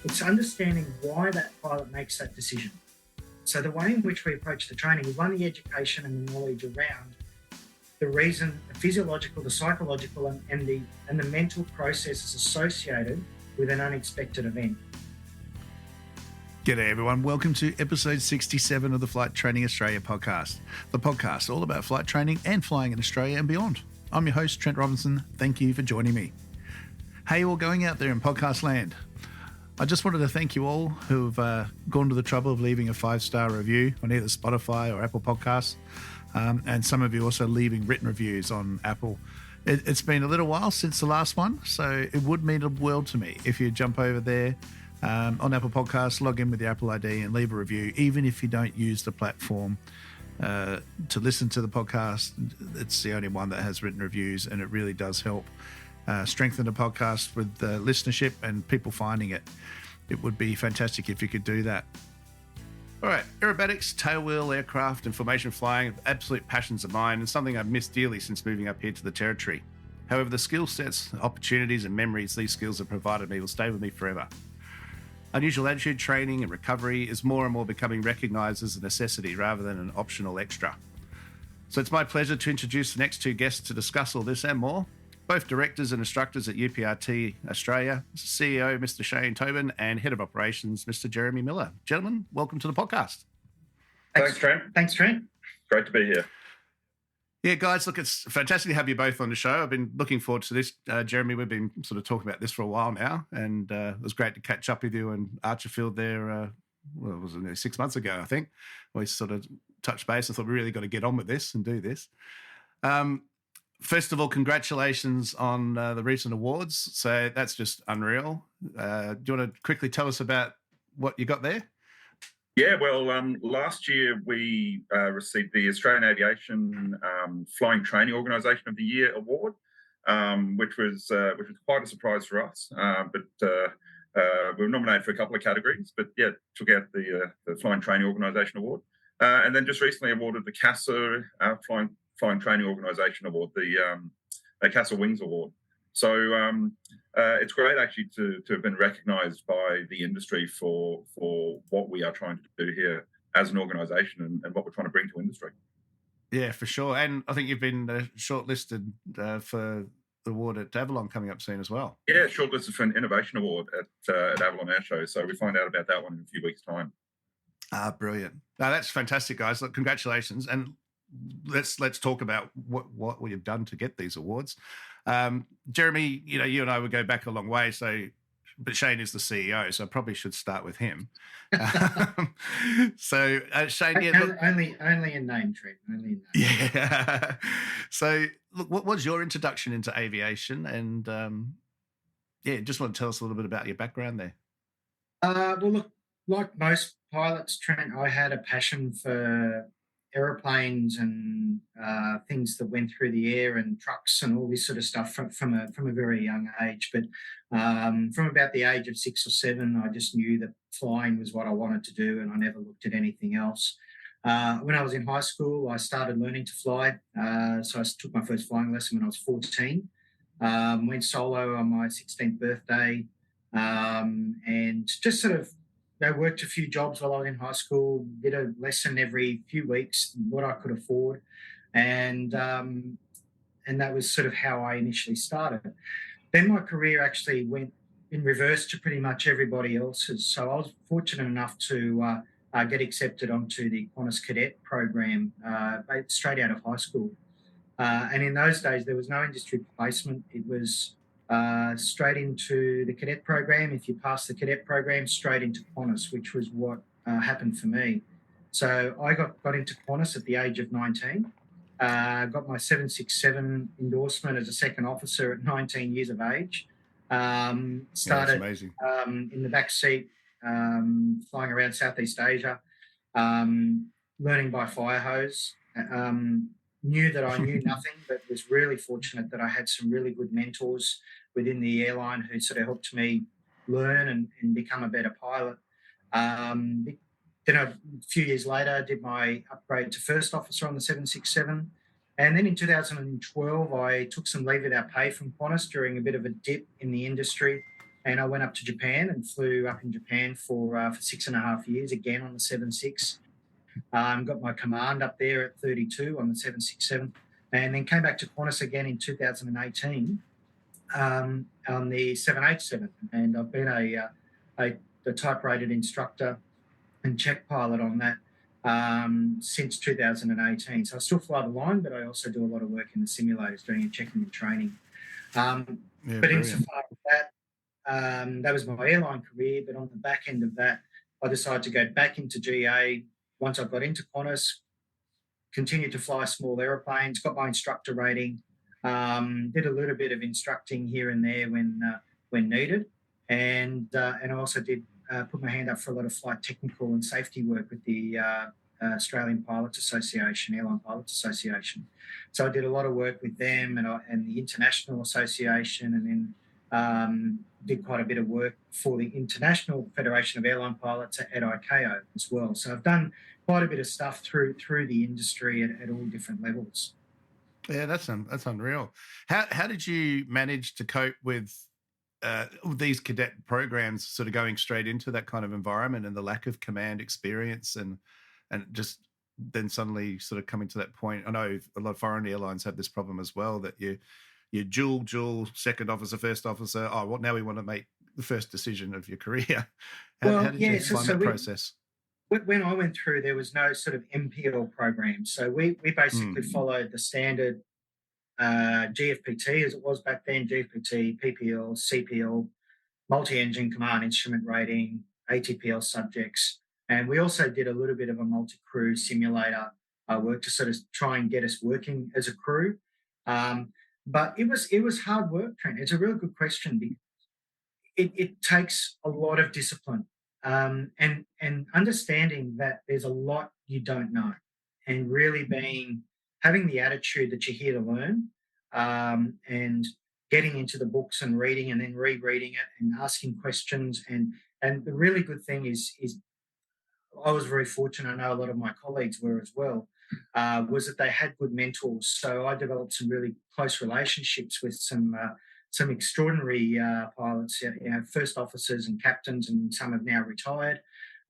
It's understanding why that pilot makes that decision. So the way in which we approach the training is one, the education and the knowledge around the reason, the physiological, the psychological, and the mental processes associated with an unexpected event. G'day everyone, welcome to episode 67 of the Flight Training Australia podcast. The podcast all about flight training and flying in Australia and beyond. I'm your host, Trent Robinson. Thank you for joining me. How you all going out there in podcast land? I just wanted to thank you all who've gone to the trouble of leaving a 5-star review on either Spotify or Apple Podcasts, and some of you also leaving written reviews on Apple. It's been a little while since the last one, so it would mean a world to me if you jump over there on Apple Podcasts, log in with the Apple ID and leave a review, even if you don't use the platform to listen to the podcast. It's the only one that has written reviews, and it really does help strengthen the podcast with listenership and people finding it. It would be fantastic if you could do that. All right, aerobatics, tailwheel, aircraft and formation flying are absolute passions of mine and something I've missed dearly since moving up here to the Territory. However, the skill sets, opportunities and memories these skills have provided me will stay with me forever. Unusual attitude training and recovery is more and more becoming recognised as a necessity rather than an optional extra. So it's my pleasure to introduce the next two guests to discuss all this and more. Both directors and instructors at UPRT Australia, CEO Mr. Shane Tobin and Head of Operations Mr. Jeremy Miller. Gentlemen, welcome to the podcast. Thanks, Trent. Thanks, Trent. Great to be here. Yeah, guys, look, it's fantastic to have you both on the show. I've been looking forward to this. Jeremy, we've been sort of talking about this for a while now, and it was great to catch up with you in Archerfield there, well, it was 6 months ago, I think. We sort of touched base. I thought we really got to get on with this and do this. First of all, congratulations on the recent awards. So that's just unreal. Do you want to quickly tell us about what you got there? Yeah, well, last year we received the Australian Aviation Flying Training Organisation of the Year award, which was quite a surprise for us. But we were nominated for a couple of categories. But yeah, took out the Flying Training Organisation award, and then just recently awarded the CASA Flying Training Organisation Award, the CASA Wings Award. So it's great actually to have been recognised by the industry for what we are trying to do here as an organisation and what we're trying to bring to industry. Yeah, for sure. And I think you've been shortlisted for the award at Avalon coming up soon as well. Yeah, shortlisted for an Innovation Award at Avalon Air Show. So we find out about that one in a few weeks' time. Ah, brilliant. No, that's fantastic, guys. Look, congratulations. And let's talk about what you've done to get these awards. Jeremy, you and I would go back a long way. But Shane is the CEO, so I probably should start with him. So Shane, yeah, look, only in name, Trent. Only in name. Yeah. So look, what was your introduction into aviation? And just want to tell us a little bit about your background there. Well, look, like most pilots, Trent, I had a passion for aeroplanes and things that went through the air and trucks and all this sort of stuff from a very young age. But from about the age of 6 or 7, I just knew that flying was what I wanted to do, and I never looked at anything else. When I was in high school, I started learning to fly. So I took my first flying lesson when I was 14. Went solo on my 16th birthday, and just sort of I worked a few jobs while I was in high school, did a lesson every few weeks, what I could afford. And that was sort of how I initially started. Then my career actually went in reverse to pretty much everybody else's. So I was fortunate enough to get accepted onto the Qantas Cadet program straight out of high school. And in those days, there was no industry placement. It was straight into the cadet program. If you pass the cadet program, straight into Qantas, which was what happened for me. So I got into Qantas at the age of 19. Got my 767 endorsement as a second officer at 19 years of age. Started in the back seat, flying around Southeast Asia, learning by fire hose. Knew that I knew nothing, but was really fortunate that I had some really good mentors within the airline who sort of helped me learn and become a better pilot. Then a few years later, I did my upgrade to first officer on the 767. And then in 2012, I took some leave without pay from Qantas during a bit of a dip in the industry. and I went up to Japan and flew up in Japan for 6.5 years, again on the 767. Got my command up there at 32 on the 767, and then came back to Qantas again in 2018 on the 787. And I've been a type-rated instructor and check pilot on that since 2018. So I still fly the line, but I also do a lot of work in the simulators, doing checking and training. But insofar as that was my airline career. But on the back end of that, I decided to go back into GA. Once I got into Qantas, continued to fly small aeroplanes, got my instructor rating, did a little bit of instructing here and there when needed, and I also did put my hand up for a lot of flight technical and safety work with the Australian Pilots Association, Airline Pilots Association. So I did a lot of work with them and the International Association, and then did quite a bit of work for the International Federation of Airline Pilots at ICAO as well. So I've done quite a bit of stuff through the industry at all different levels. Yeah, that's unreal. How did you manage to cope with these cadet programs, sort of going straight into that kind of environment and the lack of command experience, and just then suddenly sort of coming to that point? I know a lot of foreign airlines have this problem as well, that you dual second officer, first officer. Oh, well, now we want to make the first decision of your career. How did you find that process? When I went through, there was no sort of MPL program. So we basically followed the standard GFPT, as it was back then, GFPT, PPL, CPL, multi-engine command instrument rating, ATPL subjects. And we also did a little bit of a multi-crew simulator work to sort of try and get us working as a crew. But it was hard work, Trent. It's a real good question, because it takes a lot of discipline. And understanding that there's a lot you don't know, and really having the attitude that you're here to learn, and getting into the books and reading and then rereading it and asking questions. And the really good thing is I was very fortunate, I know a lot of my colleagues were as well, was that they had good mentors. So I developed some really close relationships with some extraordinary pilots, first officers and captains, and some have now retired.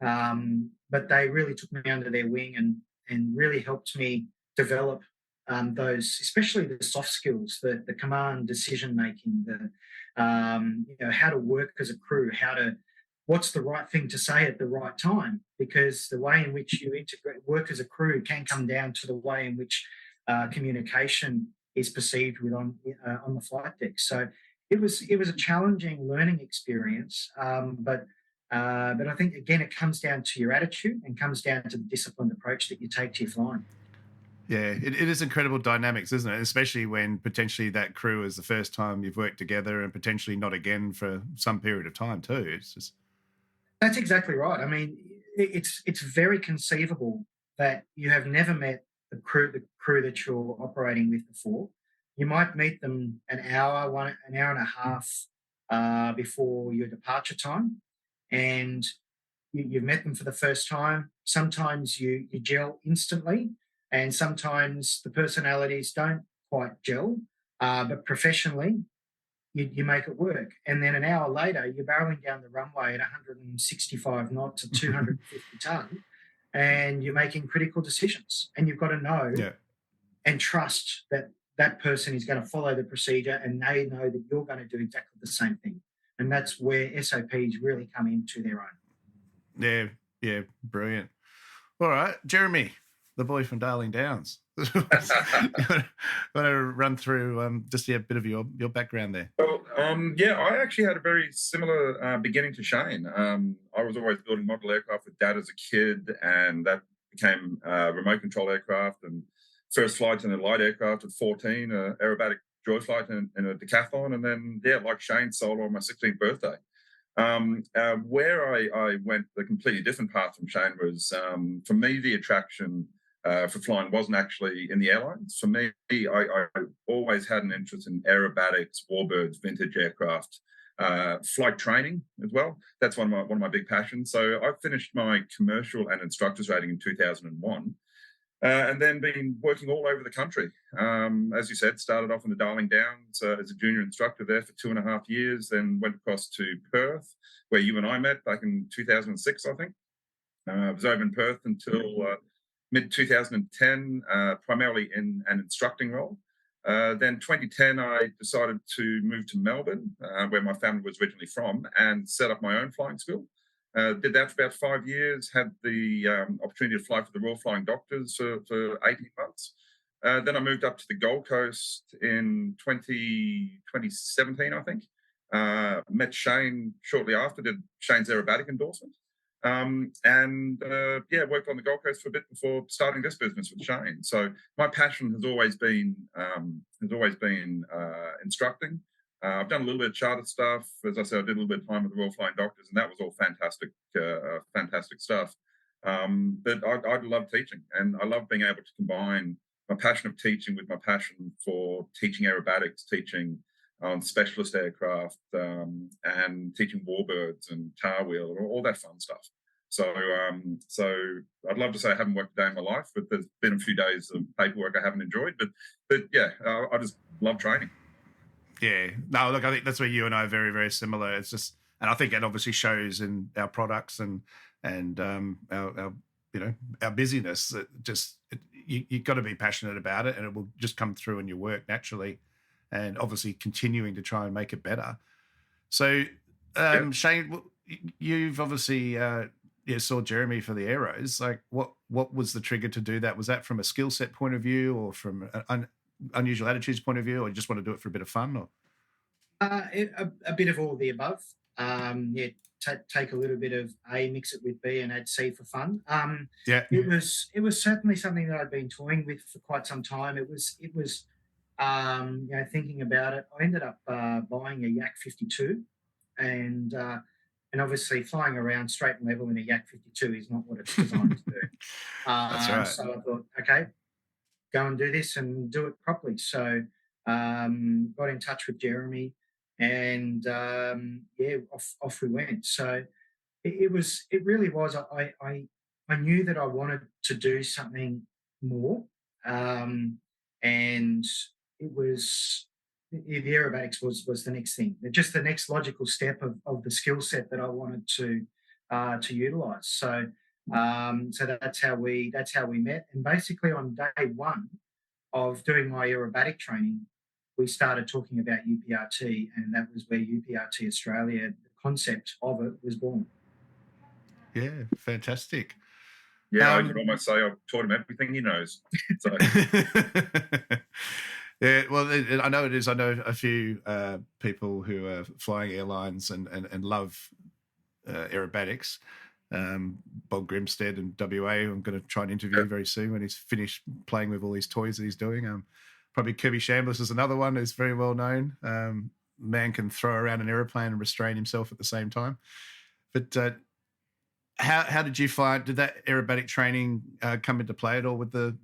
But they really took me under their wing and really helped me develop those, especially the soft skills, the command decision making, how to work as a crew, what's the right thing to say at the right time, because the way in which you work as a crew can come down to the way in which communication is perceived on the flight deck. So it was a challenging learning experience, but I think, again, it comes down to your attitude and comes down to the disciplined approach that you take to your flying. Yeah, it is incredible dynamics, isn't it? Especially when potentially that crew is the first time you've worked together, and potentially not again for some period of time too. It's just... That's exactly right. I mean, it's very conceivable that you have never met the crew that you're operating with before. You might meet them an hour and a half before your departure time, and you've met them for the first time. Sometimes you gel instantly, and sometimes the personalities don't quite gel, but professionally, you make it work. And then an hour later, you're barreling down the runway at 165 knots at 250 ton, and you're making critical decisions. And you've got to know and trust that person is going to follow the procedure, and they know that you're going to do exactly the same thing. And that's where SOPs really come into their own. Yeah, brilliant. All right, Jeremy, the boy from Darling Downs. You want to run through just a bit of your background there? Well, I actually had a very similar beginning to Shane. I was always building model aircraft with Dad as a kid, and that became remote control aircraft, and first flights in a light aircraft at 14, aerobatic joy flight in a decathlon, and then, like Shane, solo on my 16th birthday. Where I went a completely different path from Shane was, for me, the attraction for flying wasn't actually in the airlines. For me, I always had an interest in aerobatics, warbirds, vintage aircraft, flight training as well. That's one of my big passions. So I finished my commercial and instructor's rating in 2001. and then been working all over the country. As you said, started off in the Darling Downs as a junior instructor there for 2.5 years, then went across to Perth, where you and I met back in 2006, I think. I was over in Perth until mid-2010, primarily in an instructing role. Then 2010, I decided to move to Melbourne, where my family was originally from, and set up my own flying school. Did that for about 5 years, had the opportunity to fly for the Royal Flying Doctors for 18 months. Then I moved up to the Gold Coast in 2017, I think. Met Shane shortly after, did Shane's aerobatic endorsement. Worked on the Gold Coast for a bit before starting this business with Shane. So my passion has always been instructing. I've done a little bit of charter stuff. As I said, I did a little bit of time with the Royal Flying Doctors, and that was all fantastic stuff. But I love teaching, and I love being able to combine my passion of teaching with my passion for teaching aerobatics, teaching on specialist aircraft, and teaching warbirds and tar wheel and all that fun stuff. So I'd love to say I haven't worked a day in my life, but there's been a few days of paperwork I haven't enjoyed. But I just love training. Yeah, no, look, I think that's where you and I are very, very similar. It's just, and I think it obviously shows in our products and our busyness. You've got to be passionate about it, and it will just come through in your work naturally. And obviously continuing to try and make it better. So, Shane, you've obviously saw Jeremy for the aeros. Like, what was the trigger to do that? Was that from a skill set point of view, or from an unusual attitudes point of view, or you just want to do it for a bit of fun? Or a bit of all of the above. Take a little bit of A, mix it with B, and add C for fun. It was certainly something that I'd been toying with for quite some time. It was. Thinking about it, I ended up buying a Yak 52, and obviously flying around straight and level in a Yak 52 is not what it's designed to do. That's right. So I thought, okay, go and do this and do it properly. So got in touch with Jeremy, and off we went. So it really was. I knew that I wanted to do something more, and it was the aerobatics was the next thing, just the next logical step of the skill set that I wanted to utilise. So that's how we met. And basically on day one of doing my aerobatic training, we started talking about UPRT, and that was where UPRT Australia, the concept of it, was born. Yeah, fantastic. Yeah, I could almost say I've taught him everything he knows. So. Yeah, well, I know it is. I know a few people who are flying airlines and love aerobatics. Bob Grimstead in WA, I'm going to try and interview very soon when he's finished playing with all these toys that he's doing. Probably Kirby Chambliss is another one who's very well known. Man can throw around an aeroplane and restrain himself at the same time. But how did you find? Did that aerobatic training come into play at all with the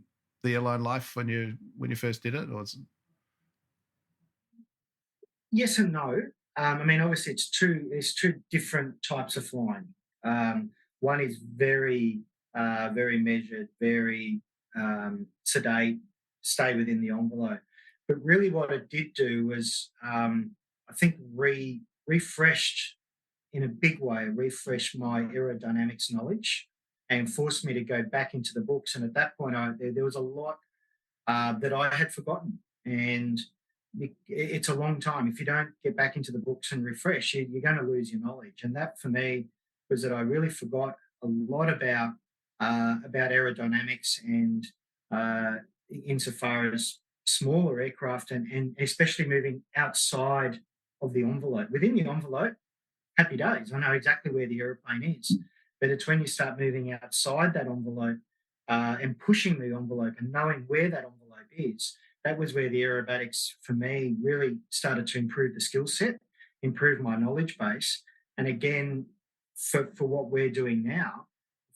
airline life when you first did it? Or Yes and no. Obviously, there's two different types of flying. One is very measured, very sedate, stay within the envelope. But really, what it did do was, I think, refreshed in a big way, refreshed my aerodynamics knowledge, and forced me to go back into the books. And at that point, there was a lot that I had forgotten. And it's a long time. If you don't get back into the books and refresh, you're going to lose your knowledge. And that, for me, was that I really forgot a lot about aerodynamics, and insofar as smaller aircraft and especially moving outside of the envelope. Within the envelope, happy days. I know exactly where the aeroplane is. But it's when you start moving outside that envelope and pushing the envelope and knowing where that envelope is, that was where the aerobatics, for me, really started to improve the skill set, improve my knowledge base. And again, for what we're doing now,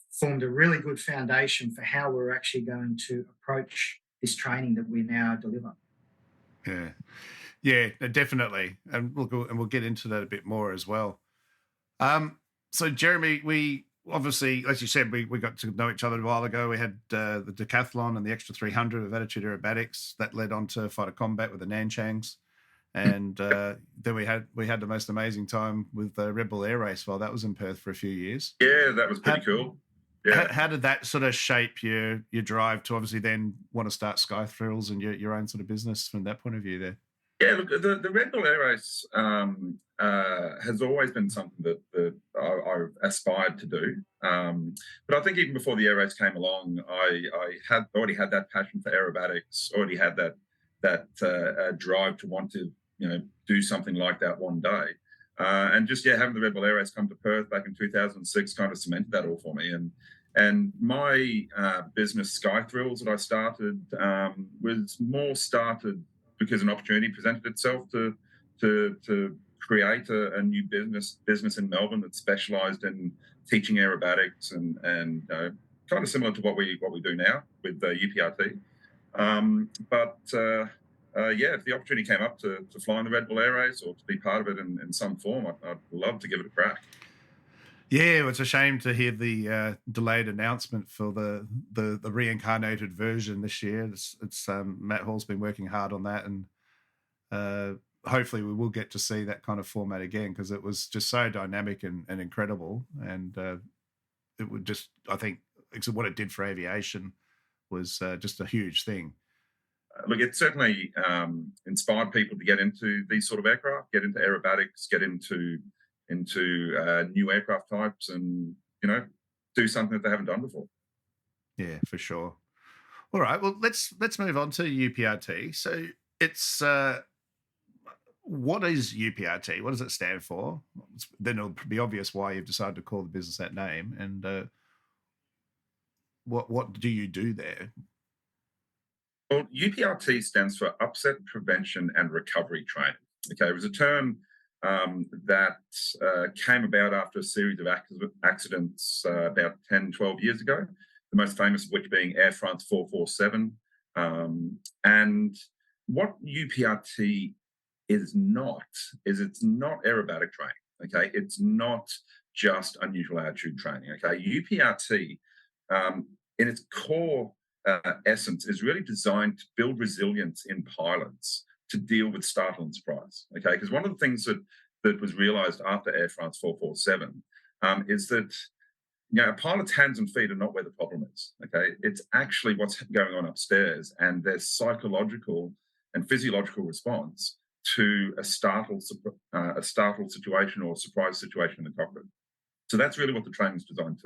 formed a really good foundation for how we're actually going to approach this training that we now deliver. Yeah, definitely. And we'll get into that a bit more as well. So Jeremy, obviously, as you said, we got to know each other a while ago. We had the decathlon and the extra 300 of attitude aerobatics that led on to fighter combat with the Nanchangs. And then we had the most amazing time with the Red Bull Air Race while that was in Perth for a few years. Yeah, that was pretty cool. Yeah. How did that sort of shape your drive to obviously then want to start Sky Thrills and your own sort of business from that point of view there? Yeah, look, the Red Bull Air Race has always been something that I've aspired to do. But I think even before the Air Race came along, I had already had that passion for aerobatics, already had that drive to want to do something like that one day. And just having the Red Bull Air Race come to Perth back in 2006 kind of cemented that all for me. And my business Sky Thrills that I started was more started because an opportunity presented itself to create a new business in Melbourne that specialised in teaching aerobatics and kind of similar to what we do now with UPRT. If the opportunity came up to fly in the Red Bull Air Race or to be part of it in some form, I'd love to give it a crack. Yeah, it's a shame to hear the delayed announcement for the reincarnated version this year. It's Matt Hall's been working hard on that, and hopefully we will get to see that kind of format again because it was just so dynamic and incredible. And it would just, I think, what it did for aviation was just a huge thing. Look, it certainly inspired people to get into these sort of aircraft, get into aerobatics, get into new aircraft types, and do something that they haven't done before. Yeah, for sure. All right, well, let's move on to UPRT. So it's what is UPRT? What does it stand for? Then it'll be obvious why you've decided to call the business that name, and what do you do there? Well, UPRT stands for Upset Prevention and Recovery Training. Okay, it was a term that came about after a series of accidents about 10, 12 years ago, the most famous of which being Air France 447. And what UPRT is not, it's not aerobatic training, okay? It's not just unusual attitude training, okay? UPRT, in its core essence, is really designed to build resilience in pilots to deal with startle and surprise, okay? Because one of the things that was realised after Air France 447 is that a pilot's hands and feet are not where the problem is, okay? It's actually what's going on upstairs and their psychological and physiological response to a startle situation or a surprise situation in the cockpit. So that's really what the training is designed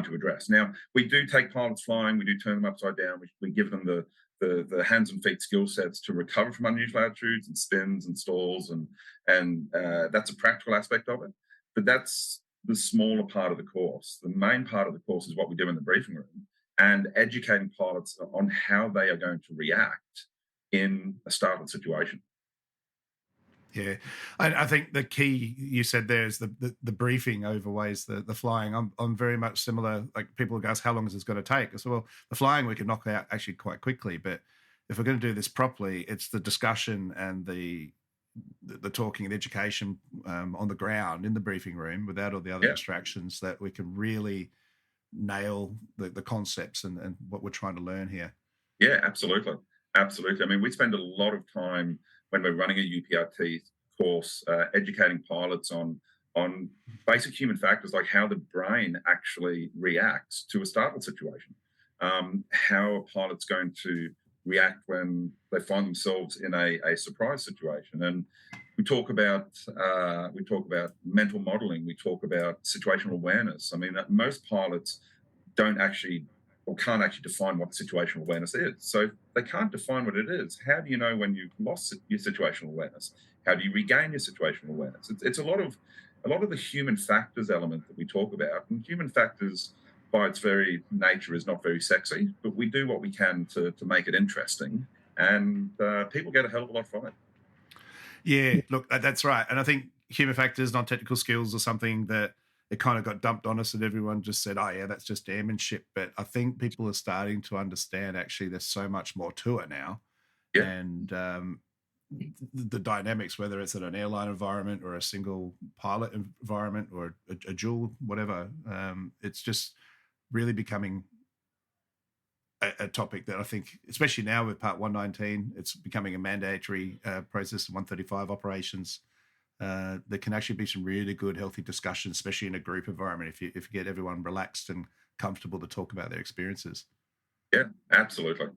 to address. Now, we do take pilots flying, we do turn them upside down, we give them the hands and feet skill sets to recover from unusual attitudes and spins and stalls, and that's a practical aspect of it. But that's the smaller part of the course. The main part of the course is what we do in the briefing room and educating pilots on how they are going to react in a startled situation. Yeah, I think the key you said there is the briefing overweighs the flying. I'm very much similar. Like people ask, how long is this going to take? I said, well, the flying we can knock out actually quite quickly, but if we're going to do this properly, it's the discussion and the talking and education on the ground in the briefing room without all the other distractions that we can really nail the concepts and what we're trying to learn here. Yeah, absolutely. I mean, we spend a lot of time when we're running a UPRT course, educating pilots on basic human factors like how the brain actually reacts to a startle situation, how a pilot's going to react when they find themselves in a surprise situation, and we talk about mental modelling, we talk about situational awareness. I mean, most pilots don't actually or can't actually define what situational awareness is. So if they can't define what it is, how do you know when you've lost your situational awareness? How do you regain your situational awareness? It's a lot of the human factors element that we talk about. And human factors, by its very nature, is not very sexy, but we do what we can to make it interesting, and people get a hell of a lot from it. Yeah, look, that's right. And I think human factors, non-technical skills are something that it kind of got dumped on us and everyone just said, oh, yeah, that's just airmanship. But I think people are starting to understand actually there's so much more to it now. Yeah. And the dynamics, whether it's in an airline environment or a single pilot environment or a dual, whatever. It's just really becoming a topic that I think, especially now with Part 119, it's becoming a mandatory process in 135 operations. There can actually be some really good, healthy discussion, especially in a group environment, if you get everyone relaxed and comfortable to talk about their experiences. Yeah, absolutely,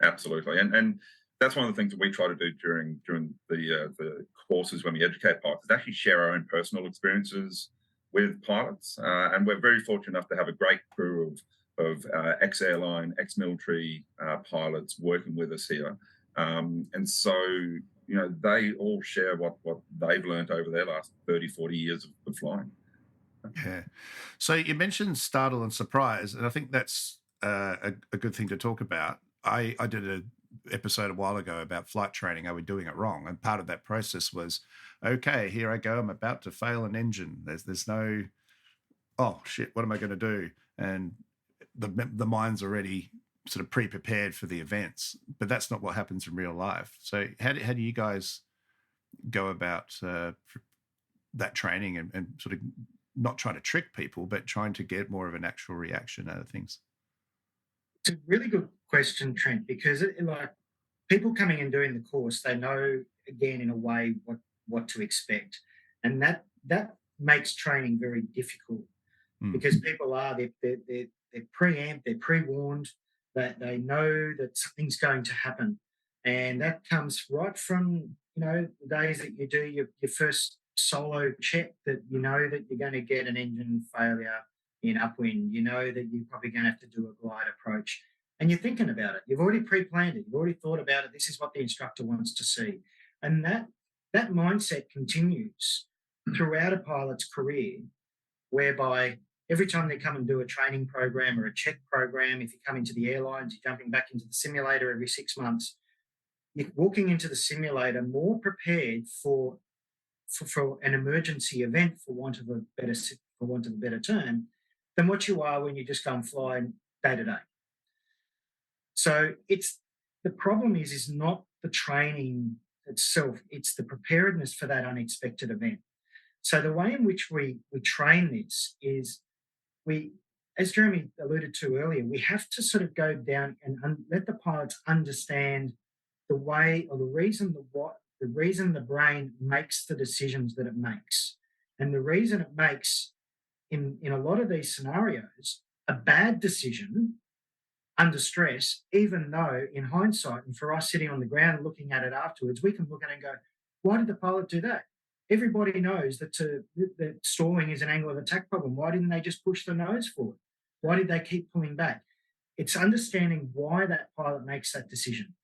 and that's one of the things that we try to do during the courses when we educate pilots, is actually share our own personal experiences with pilots, and we're very fortunate enough to have a great crew of ex-airline, ex-military pilots working with us here, and so they all share what they've learned over their last 30, 40 years of flying. Yeah. So you mentioned startle and surprise, and I think that's a good thing to talk about. I did an episode a while ago about flight training. Are we doing it wrong? And part of that process was, okay, here I go. I'm about to fail an engine. There's no, oh shit, what am I going to do? And the mind's already sort of pre-prepared for the events, but that's not what happens in real life. So how do you guys go about that training and sort of not trying to trick people, but trying to get more of an actual reaction out of things? It's a really good question, Trent, because like people coming and doing the course, they know again in a way what to expect, and that makes training very difficult because people are they're preamped, they're pre-warned, that they know that something's going to happen, and that comes right from the days that you do your first solo check, that you know that you're going to get an engine failure in upwind, you know that you're probably going to have to do a glide approach, and you're thinking about it. You've already pre-planned it. You've already thought about it. This is what the instructor wants to see, and that mindset continues throughout a pilot's career, whereby every time they come and do a training program or a check program, if you come into the airlines, you're jumping back into the simulator every 6 months, you're walking into the simulator more prepared for an emergency event, for want of a better term, than what you are when you just go and fly day to day. So the problem is not the training itself, it's the preparedness for that unexpected event. So the way in which we train this is, as Jeremy alluded to earlier, we have to sort of go down and let the pilots understand the way or the reason the brain makes the decisions that it makes. And the reason it makes, in a lot of these scenarios, a bad decision under stress, even though in hindsight, and for us sitting on the ground looking at it afterwards, we can look at it and go, why did the pilot do that? Everybody knows that stalling is an angle of attack problem. Why didn't they just push the nose forward? Why did they keep pulling back? It's understanding why that pilot makes that decision.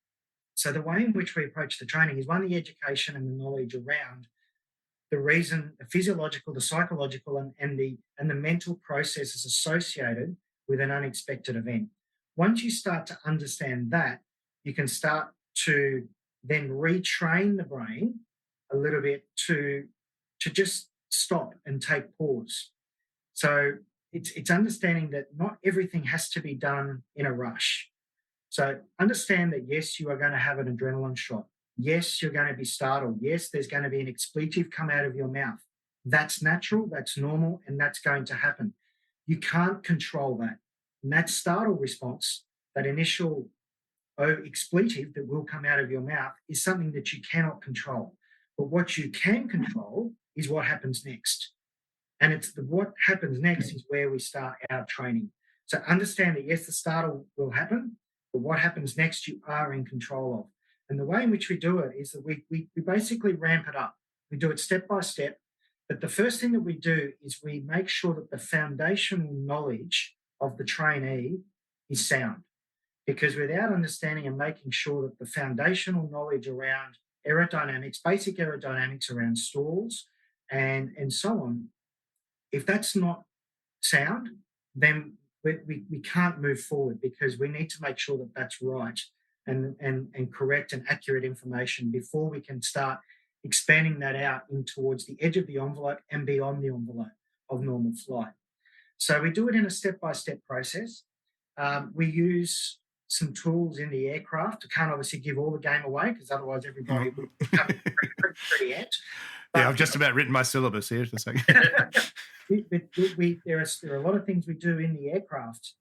So the way in which we approach the training is, one, the education and the knowledge around the reason, the physiological, the psychological, and the mental processes associated with an unexpected event. Once you start to understand that, you can start to then retrain the brain a little bit to just stop and take pause. So it's understanding that not everything has to be done in a rush. So understand that, yes, you are going to have an adrenaline shot. Yes, you're going to be startled. Yes, there's going to be an expletive come out of your mouth. That's natural, that's normal, and that's going to happen. You can't control that. And that startle response, that initial expletive that will come out of your mouth, is something that you cannot control. But what you can control is what happens next. And what happens next is where we start our training. So understand that, yes, the startle will happen, but what happens next you are in control of. And the way in which we do it is that we basically ramp it up. We do it step by step. But the first thing that we do is we make sure that the foundational knowledge of the trainee is sound. Because without understanding and making sure that the foundational knowledge around aerodynamics, basic aerodynamics around stalls and so on, if that's not sound, then we can't move forward, because we need to make sure that that's right and correct and accurate information before we can start expanding that out in towards the edge of the envelope and beyond the envelope of normal flight. So we do it in a step-by-step process. We use some tools in the aircraft. I can't obviously give all the game away because otherwise everybody would become pretty amped. Yeah, I've just about written my syllabus here. Just like there are a lot of things we do in the aircraft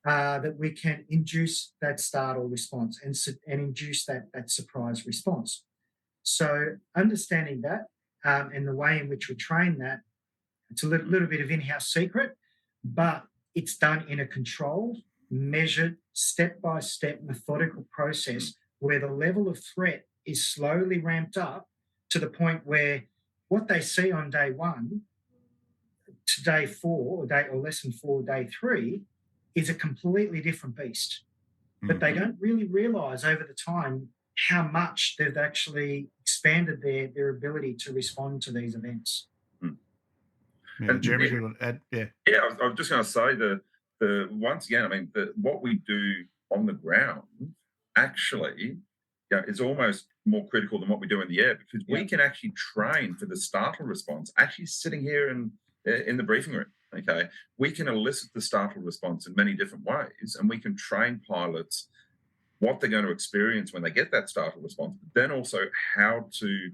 that we can induce that startle response and induce that surprise response. So understanding that and the way in which we train that, it's a little bit of in-house secret, but it's done in a controlled, measured, step-by-step, methodical process where the level of threat is slowly ramped up to the point where what they see on day 1 to day 4 or lesson 4, day 3 is a completely different beast. But they don't really realise over the time how much they've actually expanded their ability to respond to these events. Yeah, Jeremy, do you want to add? Yeah. Yeah, I was just going to say the once again, I mean, what we do on the ground actually is almost more critical than what we do in the air, because we can actually train for the startle response actually sitting here in the briefing room. Okay, we can elicit the startle response in many different ways, and we can train pilots what they're going to experience when they get that startle response, but then also how to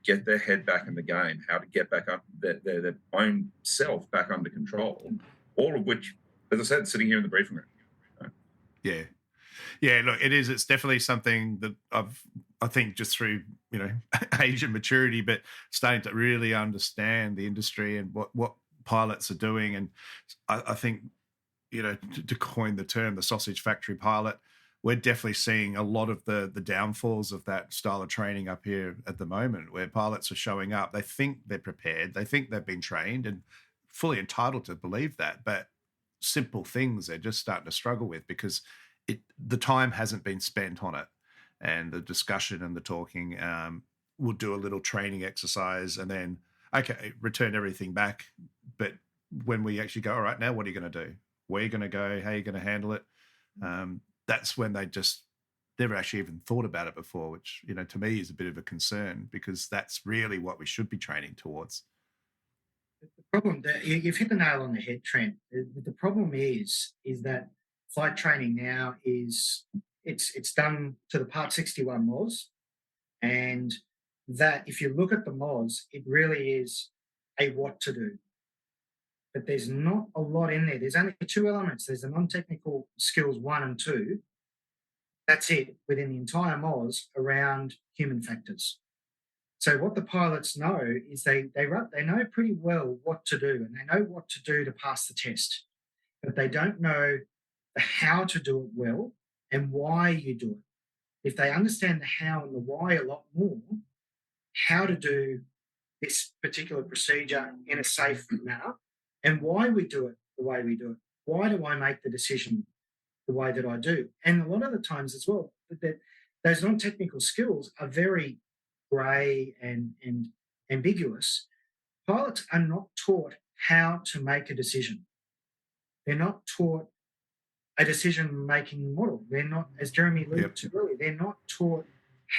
get their head back in the game, how to get back up their own self back under control, all of which, as I said, sitting here in the briefing room. Yeah. Yeah, look, it's definitely something that I think just through, age and maturity, but starting to really understand the industry and what pilots are doing. And I think, to coin the term, the sausage factory pilot, we're definitely seeing a lot of the downfalls of that style of training up here at the moment, where pilots are showing up. They think they're prepared. They think they've been trained and fully entitled to believe that. But simple things they're just starting to struggle with because the time hasn't been spent on it. And the discussion and the talking, we'll do a little training exercise and then, okay, return everything back. But when we actually go, all right, now what are you going to do? Where are you going to go? How are you going to handle it? That's when they just never actually even thought about it before, which, to me is a bit of a concern, because that's really what we should be training towards. The problem, you've hit the nail on the head, Trent. The problem is that flight training now it's done to the Part 61 MOS, and that if you look at the MOS, it really is a what to do. But there's not a lot in there. There's only 2 elements. There's the non-technical skills 1 and 2. That's it within the entire MOS around human factors. So what the pilots know is they know pretty well what to do, and they know what to do to pass the test, but they don't know the how to do it well and why you do it. If they understand the how and the why a lot more, how to do this particular procedure in a safe manner, and why we do it the way we do it. Why do I make the decision the way that I do? And a lot of the times as well, that those non-technical skills are very grey and ambiguous. Pilots are not taught how to make a decision. They're not taught a decision-making model. They're not, as Jeremy alluded to earlier, they're not taught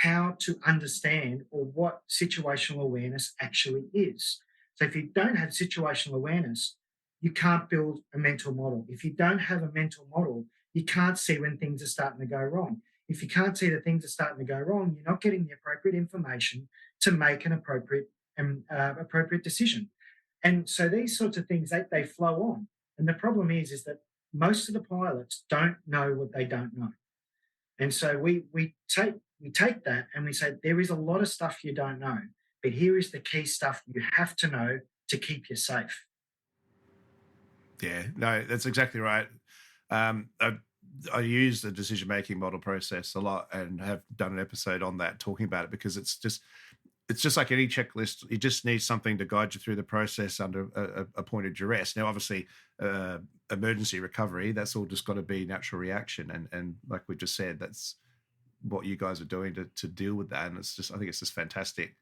how to understand or what situational awareness actually is. So if you don't have situational awareness, you can't build a mental model. If you don't have a mental model, you can't see when things are starting to go wrong. If you can't see that things are starting to go wrong, you're not getting the appropriate information to make an appropriate decision. And so these sorts of things, they flow on. And the problem is that most of the pilots don't know what they don't know. And so we take that and we say, there is a lot of stuff you don't know, but here is the key stuff you have to know to keep you safe. Yeah, no, that's exactly right. I use the decision-making model process a lot and have done an episode on that, talking about it, because it's just like any checklist. You just need something to guide you through the process under a point of duress. Now, obviously, emergency recovery, that's all just got to be natural reaction. And like we just said, that's what you guys are doing to deal with that. And I think it's just fantastic.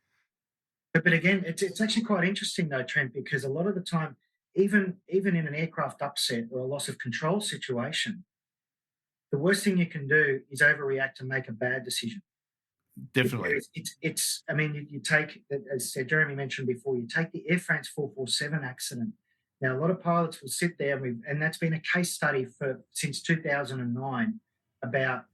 But again, it's actually quite interesting though, Trent, because a lot of the time, even in an aircraft upset or a loss of control situation, the worst thing you can do is overreact and make a bad decision. Definitely. You take, as Jeremy mentioned before, you take the Air France 447 accident Now, a lot of pilots will sit there, and that's been a case study since 2009 about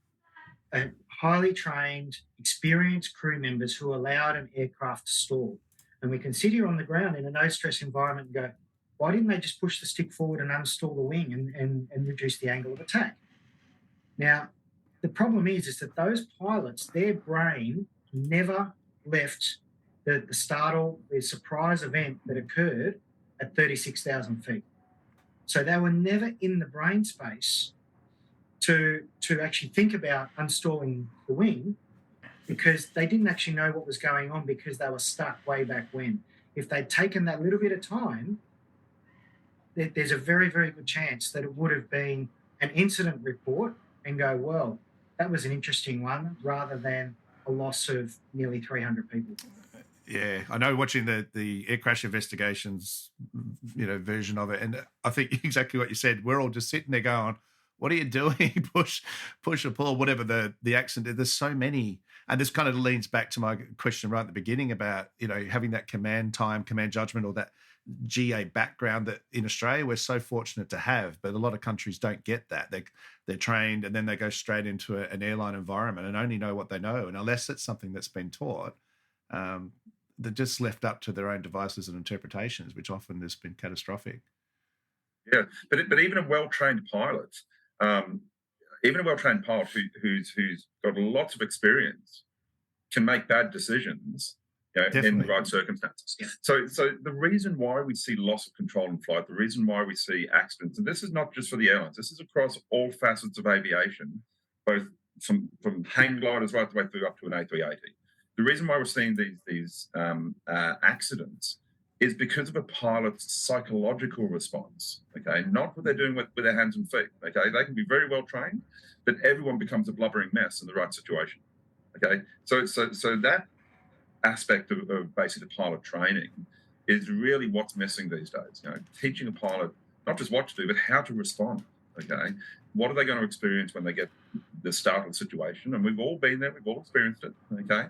highly trained, experienced crew members who allowed an aircraft to stall. And we can sit here on the ground in a no-stress environment and go, why didn't they just push the stick forward and unstall the wing and reduce the angle of attack? Now, the problem is that those pilots, their brain never left the startle, the surprise event that occurred at 36,000 feet. So they were never in the brain space to actually think about uninstalling the wing, because they didn't actually know what was going on, because they were stuck way back when. If they'd taken that little bit of time, there's a very, very good chance that it would have been an incident report and go, well, that was an interesting one, rather than a loss of nearly 300 people. Yeah, I know, watching the air crash investigations, version of it, and I think exactly what you said. We're all just sitting there going, what are you doing? push or pull, whatever the accent. There's so many. And this kind of leans back to my question right at the beginning about, having that command time, command judgment, or that GA background that in Australia we're so fortunate to have, but a lot of countries don't get that. They're trained and then they go straight into an airline environment and only know what they know. And unless it's something that's been taught, they're just left up to their own devices and interpretations, which often has been catastrophic. Yeah, but even a well-trained pilot, who's got lots of experience, can make bad decisions in the right circumstances. Yeah. So the reason why we see loss of control in flight, the reason why we see accidents, and this is not just for the airlines, this is across all facets of aviation, both from hang gliders right the way through up to an A380. The reason why we're seeing these accidents is because of a pilot's psychological response, okay? Not what they're doing with their hands and feet, okay? They can be very well trained, but everyone becomes a blubbering mess in the right situation, okay? So that aspect of basically pilot training is really what's missing these days, teaching a pilot not just what to do, but how to respond, okay? What are they going to experience when they get the startled situation? And we've all been there, we've all experienced it, okay?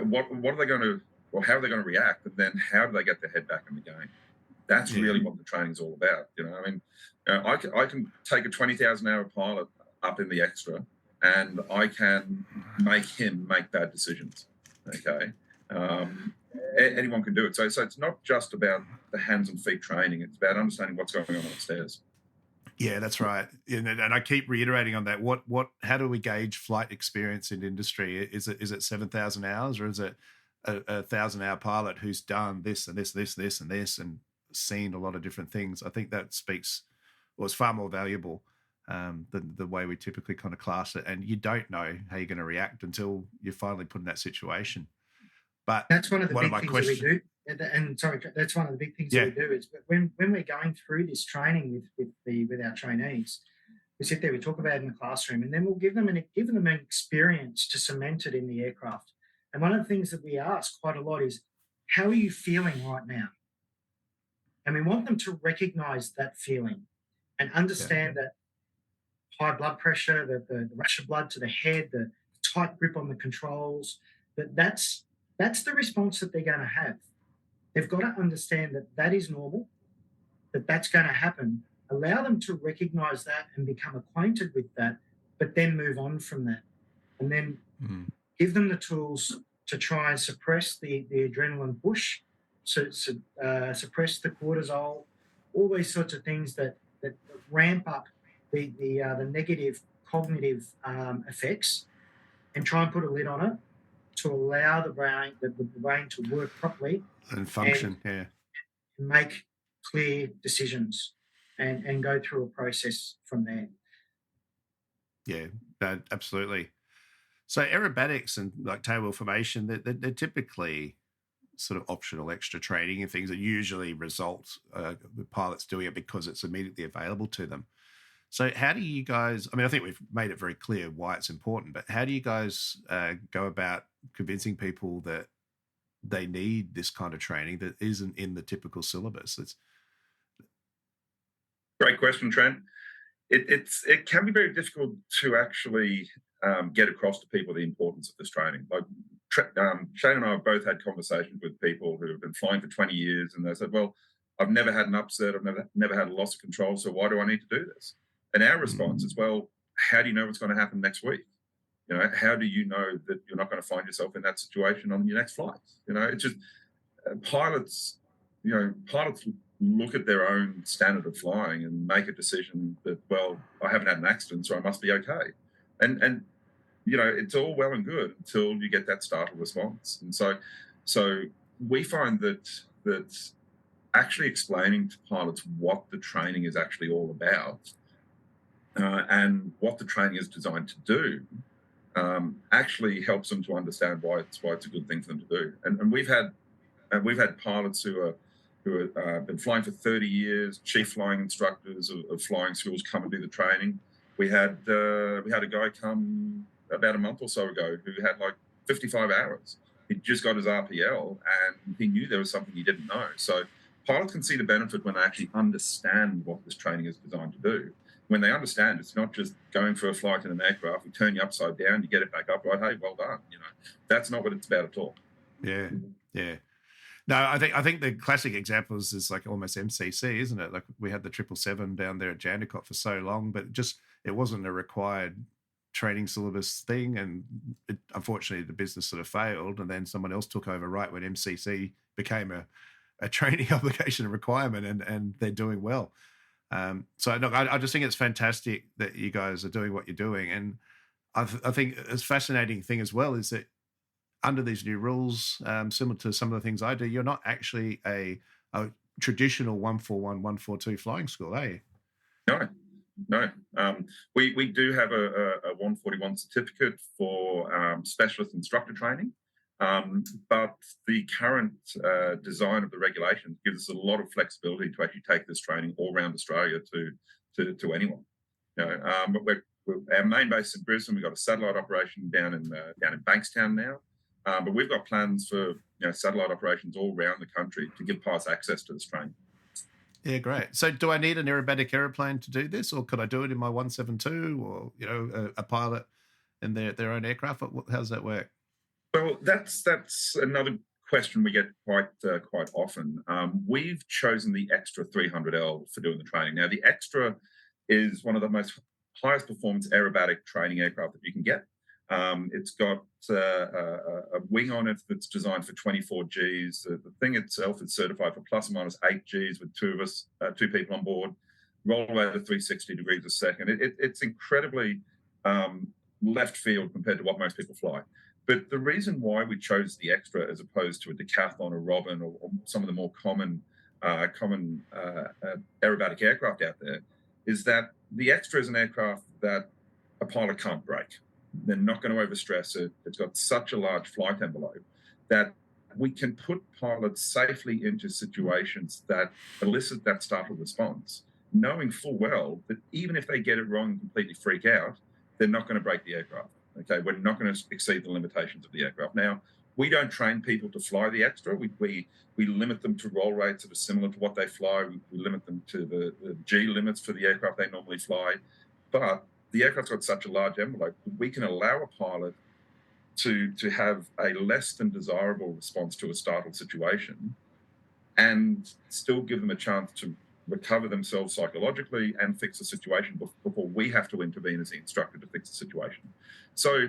What are they going to, or how are they going to react, and then how do they get their head back in the game? That's really what the training's all about. I can take a 20,000-hour pilot up in the extra, and I can make him make bad decisions. Okay, anyone can do it. So it's not just about the hands and feet training; it's about understanding what's going on upstairs. Yeah, that's right. And I keep reiterating on that. How do we gauge flight experience in industry? Is it 7,000 hours, or is it a 1,000-hour pilot who's done this and this and this and seen a lot of different things? I think that speaks, or is far more valuable than the way we typically kind of class it. And you don't know how you're going to react until you're finally put in that situation. But that's one of the big things that we do. And sorry, that's one of the big things that we do is when we're going through this training with our trainees, we sit there, we talk about it in the classroom, and then we'll give them an experience to cement it in the aircraft. And one of the things that we ask quite a lot is, how are you feeling right now? And we want them to recognize that feeling and understand that high blood pressure, the rush of blood to the head, the tight grip on the controls, that's the response that they're going to have. They've got to understand that is normal, that's going to happen. Allow them to recognize that and become acquainted with that, but then move on from that. And then give them the tools to try and suppress the adrenaline push, suppress the cortisol, all these sorts of things that ramp up the negative cognitive effects, and try and put a lid on it to allow the brain to work properly and function, and make clear decisions and go through a process from there. Yeah, absolutely. So aerobatics and like tailwheel formation, they're typically sort of optional extra training and things that usually result with pilots doing it because it's immediately available to them. So how do you guys, I think we've made it very clear why it's important, but how do you guys go about convincing people that they need this kind of training that isn't in the typical syllabus? Great question, Trent. It can be very difficult to actually get across to people the importance of this training. Like Shane and I have both had conversations with people who have been flying for 20 years, and they said, well, I've never had an upset. I've never had a loss of control. So why do I need to do this? And our response is, well, how do you know what's going to happen next week? How do you know that you're not going to find yourself in that situation on your next flight? It's just pilots look at their own standard of flying and make a decision that, well, I haven't had an accident, so I must be okay. And it's all well and good until you get that startle response. And so we find that actually explaining to pilots what the training is actually all about and what the training is designed to do actually helps them to understand why it's a good thing for them to do. And we've had pilots who have been flying for 30 years, chief flying instructors of flying schools come and do the training. We had a guy come about a month or so ago who had like 55 hours. He just got his RPL and he knew there was something he didn't know. So pilots can see the benefit when they actually understand what this training is designed to do. When they understand, it's not just going for a flight in an aircraft. We turn you upside down, you get it back up, right? Hey, well done. That's not what it's about at all. Yeah. No, I think the classic example is like almost MCC, isn't it? Like we had the 777 down there at Jandakot for so long, but it wasn't a required training syllabus thing, and unfortunately the business sort of failed, and then someone else took over right when MCC became a training obligation and requirement, and they're doing well. So look, I just think it's fantastic that you guys are doing what you're doing, and I think a fascinating thing as well is that under these new rules, similar to some of the things I do, you're not actually a traditional 141, 142 flying school, are you? No. We do have a 141 certificate for specialist instructor training, but the current design of the regulations gives us a lot of flexibility to actually take this training all around Australia to anyone. Our main base is in Brisbane. We've got a satellite operation down in Bankstown now, but we've got plans for satellite operations all around the country to give pilots access to this training. Yeah, great. So do I need an aerobatic aeroplane to do this, or could I do it in my 172 or, a pilot in their own aircraft? How does that work? Well, that's another question we get quite often. We've chosen the Extra 300L for doing the training. Now, the Extra is one of the highest performance aerobatic training aircraft that you can get. It's got a wing on it that's designed for 24 Gs. The thing itself is certified for plus or minus 8 Gs with two people on board, roll away to 360 degrees a second. It's incredibly left field compared to what most people fly. But the reason why we chose the Extra as opposed to a Decathlon or Robin or some of the more common aerobatic aircraft out there is that the Extra is an aircraft that a pilot can't break. They're not going to overstress it. It's got such a large flight envelope that we can put pilots safely into situations that elicit that startle response, knowing full well that even if they get it wrong and completely freak out, they're not going to break the aircraft. Okay, we're not going to exceed the limitations of the aircraft. Now, we don't train people to fly the Extra. We limit them to roll rates that are similar to what they fly. We limit them to the G limits for the aircraft they normally fly. But the aircraft's got such a large envelope, we can allow a pilot to have a less than desirable response to a startled situation and still give them a chance to recover themselves psychologically and fix the situation before we have to intervene as the instructor to fix the situation. So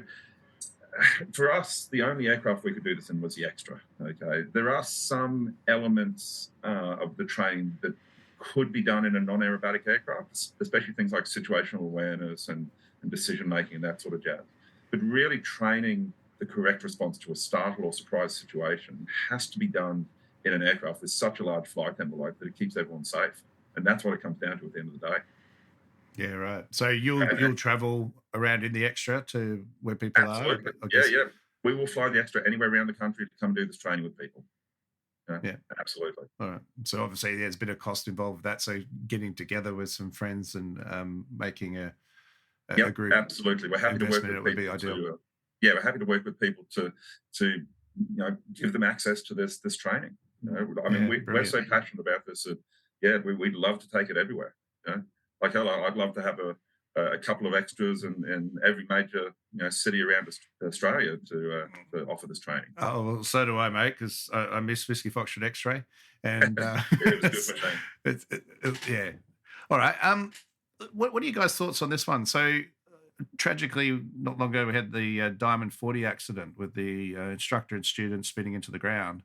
for us, the only aircraft we could do this in was the Extra. Okay, there are some elements of the training that could be done in a non-aerobatic aircraft, especially things like situational awareness and decision-making and that sort of jazz. But really training the correct response to a startle or surprise situation has to be done in an aircraft with such a large flight envelope that it keeps everyone safe. And that's what it comes down to at the end of the day. Yeah, right. So you'll travel around in the Extra to where people Absolutely. are? Yeah. We will fly the Extra anywhere around the country to come do this training with people. Yeah, absolutely. All right. So obviously there's a bit of cost involved with that. So getting together with some friends and making a group. Absolutely. We're happy to work with people. Would be ideal. We're happy to work with people to give them access to this training. I mean, we're so passionate about this that we'd love to take it everywhere. Like I'd love to have a couple of extras in every major city around Australia to offer this training. Oh, well, so do I, mate, because I miss Whiskey Foxtrot X-ray, and it was a good machine. Yeah. All right. What are you guys' thoughts on this one? So, tragically, not long ago, we had the Diamond 40 accident with the instructor and student spinning into the ground,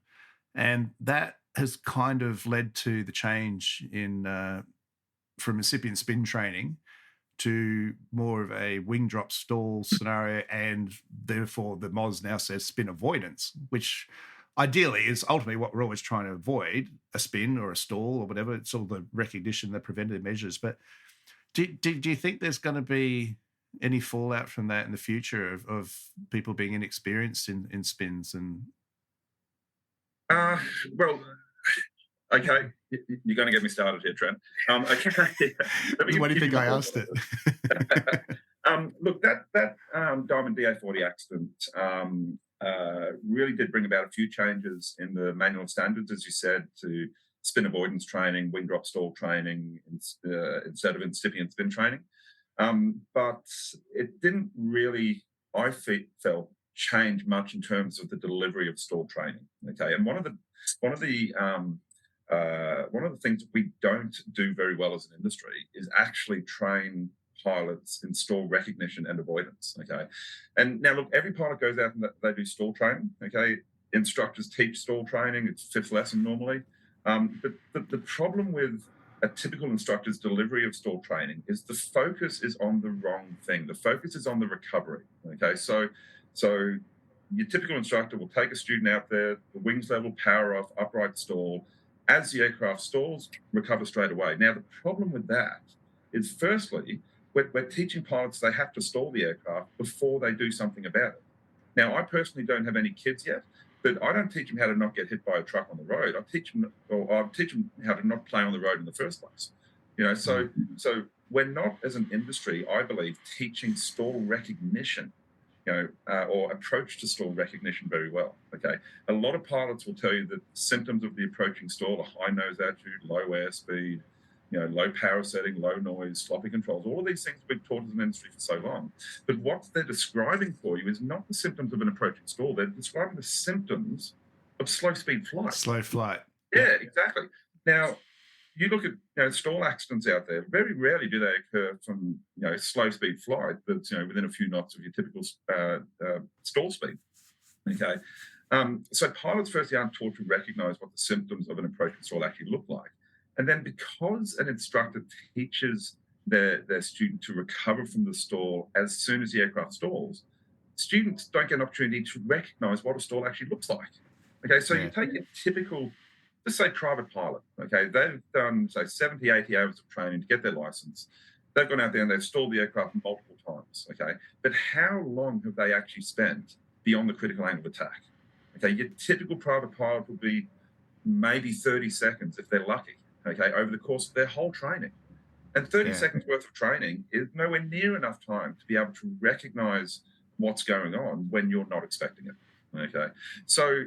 and that has kind of led to the change in from incipient spin training to more of a wing drop stall scenario, and therefore the MOS now says spin avoidance, which ideally is ultimately what we're always trying to avoid, a spin or a stall or whatever. It's all the recognition, the preventative measures. But do you think there's going to be any fallout from that in the future of people being inexperienced in spins? And well, okay, you're going to get me started here, Trent. Okay. Why do you think I asked it? Look, that Diamond DA40 accident really did bring about a few changes in the manual standards, as you said, to spin avoidance training, wing drop stall training instead of incipient spin training. But it didn't really, I felt, change much in terms of the delivery of stall training. Okay, and one of the things we don't do very well as an industry is actually train pilots in stall recognition and avoidance. Okay, and now look, every pilot goes out and they do stall training. Okay, instructors teach stall training; it's fifth lesson normally. But the problem with a typical instructor's delivery of stall training is the focus is on the wrong thing. The focus is on the recovery. Okay, so your typical instructor will take a student out there, the wings level, power off, upright stall. As the aircraft stalls, recover straight away. Now, the problem with that is, firstly, we're teaching pilots they have to stall the aircraft before they do something about it. Now, I personally don't have any kids yet, but I don't teach them how to not get hit by a truck on the road. I teach them how to not play on the road in the first place. So we're not, as an industry, I believe, teaching stall recognition, or approach to stall recognition very well. Okay, a lot of pilots will tell you that symptoms of the approaching stall are high nose attitude, low airspeed, low power setting, low noise, sloppy controls. All of these things we've taught as an industry for so long. But what they're describing for you is not the symptoms of an approaching stall. They're describing the symptoms of slow speed flight. Slow flight. Yeah, exactly. Now, you look at stall accidents out there. Very rarely do they occur from slow speed flight that's within a few knots of your typical stall speed. Okay, so pilots firstly aren't taught to recognise what the symptoms of an approaching stall actually look like, and then because an instructor teaches their student to recover from the stall as soon as the aircraft stalls, students don't get an opportunity to recognise what a stall actually looks like. Okay, so you take a typical, just say, private pilot. Okay, they've done, say, 70, 80 hours of training to get their license. They've gone out there and they've stalled the aircraft multiple times. Okay, but how long have they actually spent beyond the critical angle of attack? Okay, your typical private pilot will be maybe 30 seconds if they're lucky. Okay, over the course of their whole training. And 30 seconds worth of training is nowhere near enough time to be able to recognise what's going on when you're not expecting it. Okay, so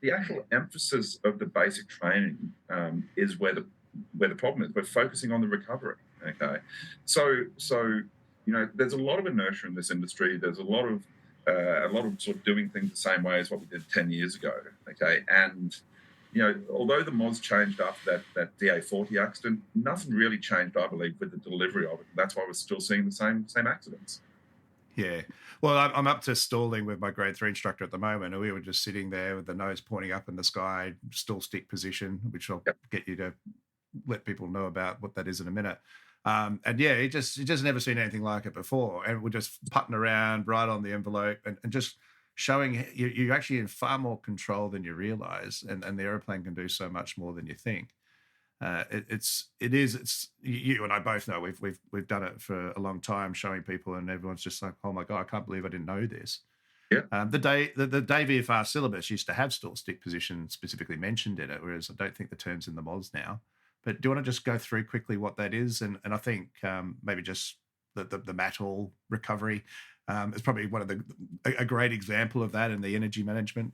the actual emphasis of the basic training is where the problem is. We're focusing on the recovery. Okay, so there's a lot of inertia in this industry. There's a lot of sort of doing things the same way as what we did 10 years ago. Okay, and although the MOS changed after that DA40 accident, nothing really changed, I believe, with the delivery of it. That's why we're still seeing the same accidents. Yeah. Well, I'm up to stalling with my grade 3 instructor at the moment, and we were just sitting there with the nose pointing up in the sky, stall stick position, which I'll get you to let people know about what that is in a minute. And yeah, he just never seen anything like it before. And we're just putting around right on the envelope and just showing you're actually in far more control than you realize, and the airplane can do so much more than you think. It's you and I both know we've done it for a long time, showing people, and everyone's just like, oh my God, I can't believe I didn't know this. Yeah. The day VFR syllabus used to have stall stick position specifically mentioned in it, whereas I don't think the term's in the MOS now. But do you want to just go through quickly what that is? And I think maybe just the MATL recovery is probably one of a great example of that in the energy management.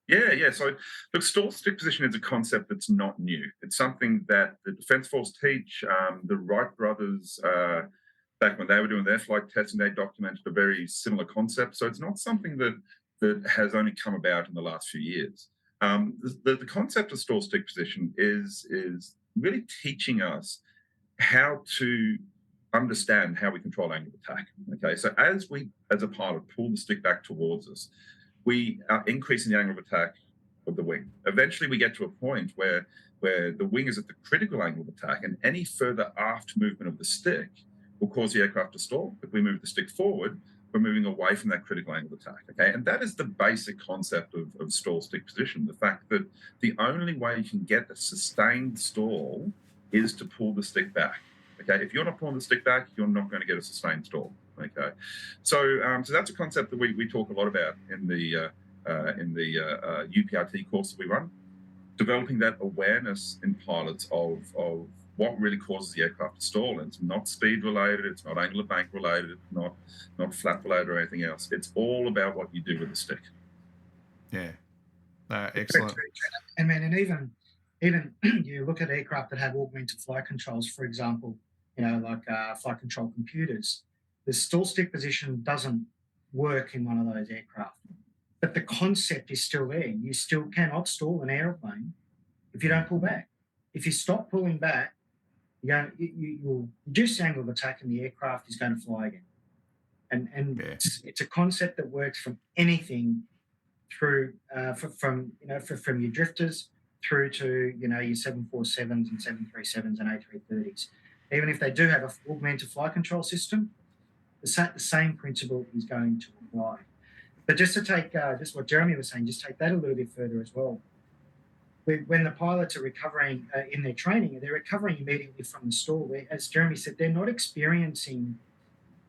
Yeah. So, look, stall stick position is a concept that's not new. It's something that the Defence Force teach. The Wright brothers back when they were doing their flight testing, they documented a very similar concept. So it's not something that has only come about in the last few years. The concept of stall stick position is really teaching us how to understand how we control angle of attack. Okay, so as we, as a pilot, pull the stick back towards us, we are increasing the angle of attack of the wing. Eventually, we get to a point where the wing is at the critical angle of attack, and any further aft movement of the stick will cause the aircraft to stall. If we move the stick forward, we're moving away from that critical angle of attack. Okay, and that is the basic concept of stall stick position. The fact that the only way you can get a sustained stall is to pull the stick back. Okay, if you're not pulling the stick back, you're not going to get a sustained stall. Okay, so that's a concept that we talk a lot about in the UPRT course that we run, developing that awareness in pilots of what really causes the aircraft to stall. And it's not speed related, it's not angle of bank related, it's not flap related or anything else. It's all about what you do with the stick. Yeah, excellent. And man, and even you look at aircraft that have augmented flight controls, for example, like flight control computers. The stall stick position doesn't work in one of those aircraft, but the concept is still there. You still cannot stall an airplane if you don't pull back. If you stop pulling back, you'll reduce the angle of attack, and the aircraft is going to fly again. And yeah. It's a concept that works from anything through from your drifters through to your 747s and 737s and A330s. Even if they do have an augmented flight control system, the same principle is going to apply. But just to take just what Jeremy was saying, just take that a little bit further as well. When the pilots are recovering in their training, they're recovering immediately from the stall. As Jeremy said, they're not experiencing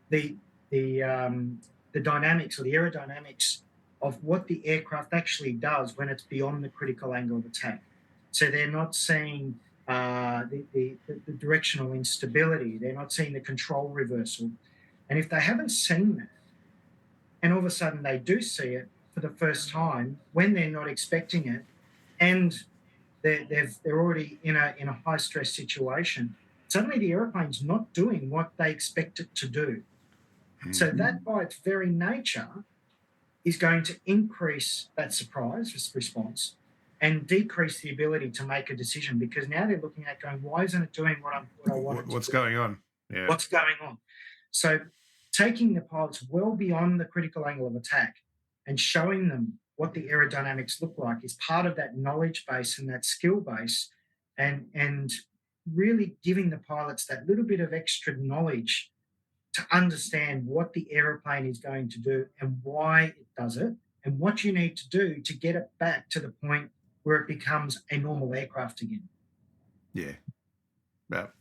the dynamics or the aerodynamics of what the aircraft actually does when it's beyond the critical angle of attack. So they're not seeing the directional instability. They're not seeing the control reversal. And if they haven't seen that, and all of a sudden they do see it for the first time when they're not expecting it, and they're already in a high stress situation, suddenly the airplane's not doing what they expect it to do. Mm-hmm. So that by its very nature is going to increase that surprise response and decrease the ability to make a decision, because now they're looking at going, why isn't it doing what I want it to do? What's going on? Yeah. What's going on? So taking the pilots well beyond the critical angle of attack and showing them what the aerodynamics look like is part of that knowledge base and that skill base, and really giving the pilots that little bit of extra knowledge to understand what the aeroplane is going to do and why it does it, and what you need to do to get it back to the point where it becomes a normal aircraft again. Yeah. Well,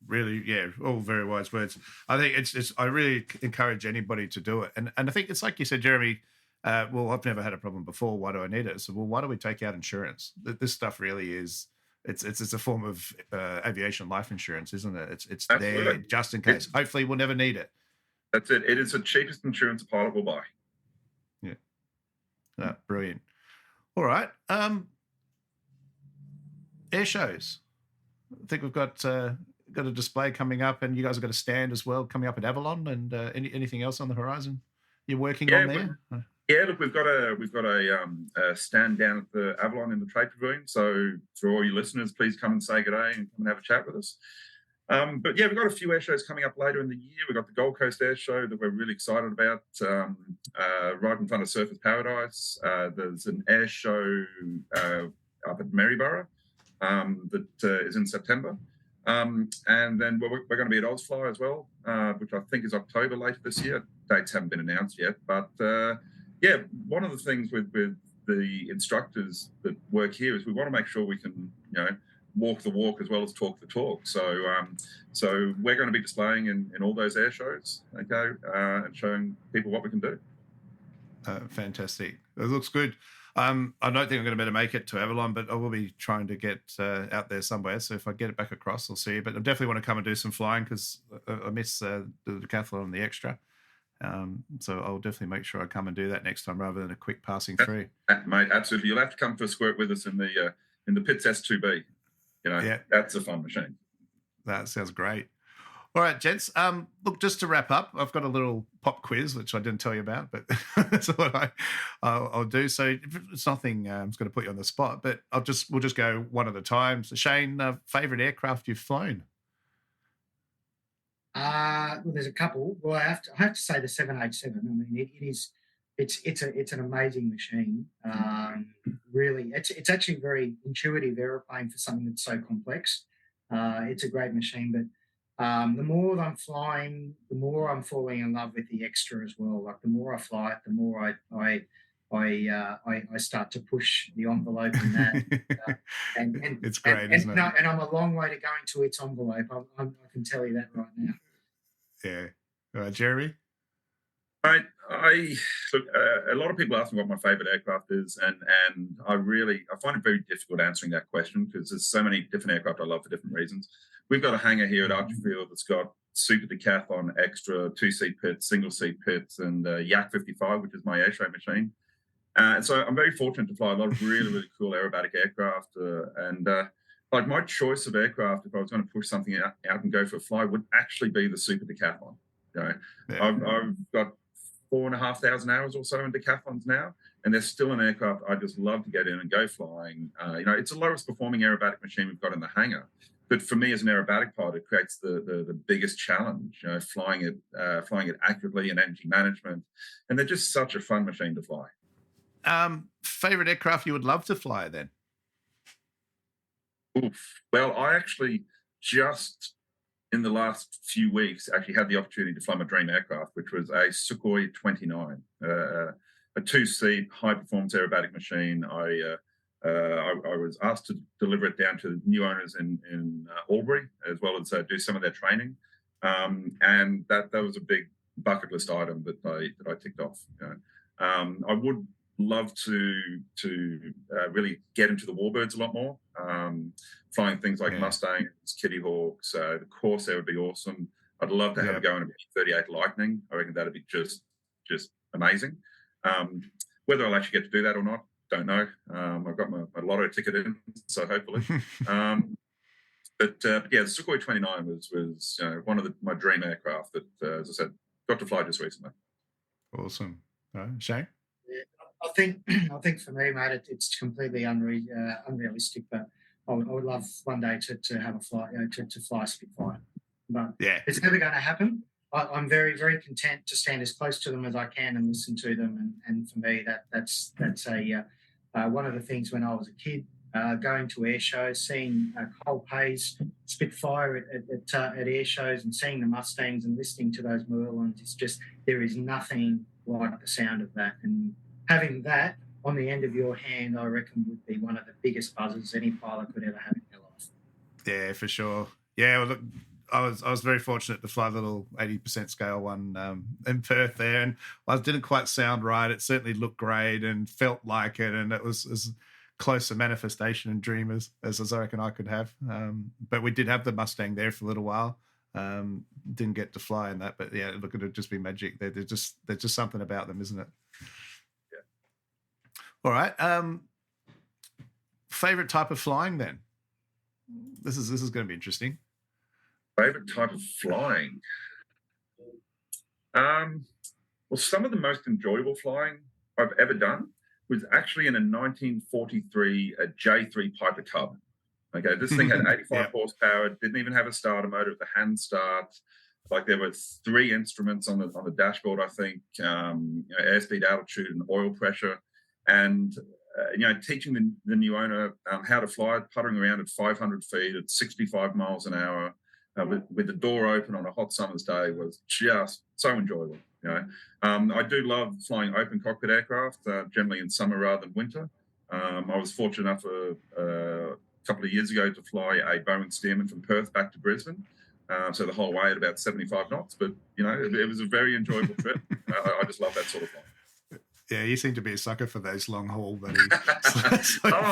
really, yeah, all very wise words. I think it's I really encourage anybody to do it. And I think it's like you said, Jeremy, well, I've never had a problem before. Why do I need it? So, well, why do we take out insurance? This stuff really is, it's a form of aviation life insurance, isn't it? It's there just in case. Hopefully we'll never need it. That's it. It is the cheapest insurance a pilot will buy. Yeah. Brilliant. All right. Air shows. I think we've got a display coming up, and you guys have got a stand as well coming up at Avalon, and anything else on the horizon you're working on there? Yeah, look, we've got a stand down at the Avalon in the Trade Pavilion. So for all you listeners, please come and say good day and come and have a chat with us. But yeah, we've got a few air shows coming up later in the year. We've got the Gold Coast Air Show that we're really excited about, right in front of Surfers Paradise. There's an air show up at Maryborough that is in September. And then we're going to be at Ozfly as well, which I think is October later this year. Dates haven't been announced yet. But yeah, one of the things with the instructors that work here is we want to make sure we can, walk the walk as well as talk the talk. So we're going to be displaying in all those air shows, okay, and showing people what we can do. Fantastic. It looks good. I don't think I'm going to be able to make it to Avalon, but I will be trying to get out there somewhere. So if I get it back across, I'll see you. But I definitely want to come and do some flying because I miss the decathlon and the extra. So I'll definitely make sure I come and do that next time rather than a quick passing through. Mate, absolutely. You'll have to come to a squirt with us in the Pitts S2B. That's a fun machine. That sounds great. All right, gents. Look, just to wrap up, I've got a little pop quiz which I didn't tell you about, but that's what I'll do. So it's nothing. I'm just going to put you on the spot, but we'll just go one at a time. So Shane, favorite aircraft you've flown? Well, there's a couple. Well, I have to say the 787. I mean, it's an amazing machine. Really, it's actually a very intuitive aeroplane for something that's so complex. It's a great machine, but the more I'm flying, the more I'm falling in love with the extra as well. Like the more I fly it, the more I start to push the envelope in that. And it's great, isn't it? And I'm a long way to going to its envelope. I can tell you that right now. Yeah, Jeremy. I look. A lot of people ask me what my favourite aircraft is, and I find it very difficult answering that question because there's so many different aircraft I love for different reasons. We've got a hangar here at Archerfield that's got Super Decathlon, extra 2-seat pits, single-seat pits, and Yak 55, which is my airshow machine. And so I'm very fortunate to fly a lot of really, really cool aerobatic aircraft. Like my choice of aircraft, if I was going to push something out and go for a fly, would actually be the Super Decathlon. You know, Yeah. I've got 4,500 hours or so in decathlons now, and there's still an aircraft I just love to get in and go flying. It's the lowest performing aerobatic machine we've got in the hangar. But for me as an aerobatic pilot, it creates the biggest challenge, flying it accurately and energy management. And they're just such a fun machine to fly. Favorite aircraft you would love to fly then? Oof. Well, I actually just in the last few weeks actually had the opportunity to fly my dream aircraft, which was a Sukhoi 29, a 2-seat high-performance aerobatic machine. I was asked to deliver it down to new owners in Albury, as well as do some of their training, and that was a big bucket list item that I ticked off. I would love to really get into the warbirds a lot more, flying things like Mustangs, Kitty Hawks. The Corsair would be awesome. I'd love to have a go in a B-38 Lightning. I reckon that'd be just amazing. Whether I'll actually get to do that or not, don't know. I've got my lotto ticket in, so hopefully. But the Sukhoi 29 was one of my dream aircraft that, as I said, got to fly just recently. Awesome. Shane? I think for me, mate, it's completely unrealistic. But I would love one day to have a flight, to fly a Spitfire. But it's never going to happen. I'm very, very content to stand as close to them as I can and listen to them. And for me, that's one of the things when I was a kid, going to air shows, seeing Cole Pay's Spitfire at air shows and seeing the Mustangs and listening to those Merlins. It's just, there is nothing like the sound of that. And having that on the end of your hand, I reckon, would be one of the biggest buzzes any pilot could ever have in their life. Yeah, for sure. Yeah, well, look, I was very fortunate to fly the little 80% scale one in Perth there, and while it didn't quite sound right, it certainly looked great and felt like it, and it was as close a manifestation and dream as I reckon I could have. But we did have the Mustang there for a little while. Didn't get to fly in that, but yeah, look, it'd just be magic. There's just something about them, isn't it? All right. Favorite type of flying then? This is going to be interesting. Favorite type of flying? Well, some of the most enjoyable flying I've ever done was actually in a 1943 J3 Piper Cub. Okay, this thing had 85 horsepower, didn't even have a starter motor, the hand start. Like there were 3 instruments on the dashboard, I think, airspeed, altitude, and oil pressure. And teaching the new owner how to fly it, puttering around at 500 feet at 65 miles an hour with the door open on a hot summer's day was just so enjoyable. I do love flying open cockpit aircraft, generally in summer rather than winter. I was fortunate enough a couple of years ago to fly a Boeing Stearman from Perth back to Brisbane. So the whole way at about 75 knots, but it was a very enjoyable trip. I just love that sort of flying. Yeah, you seem to be a sucker for those long haul, buddy.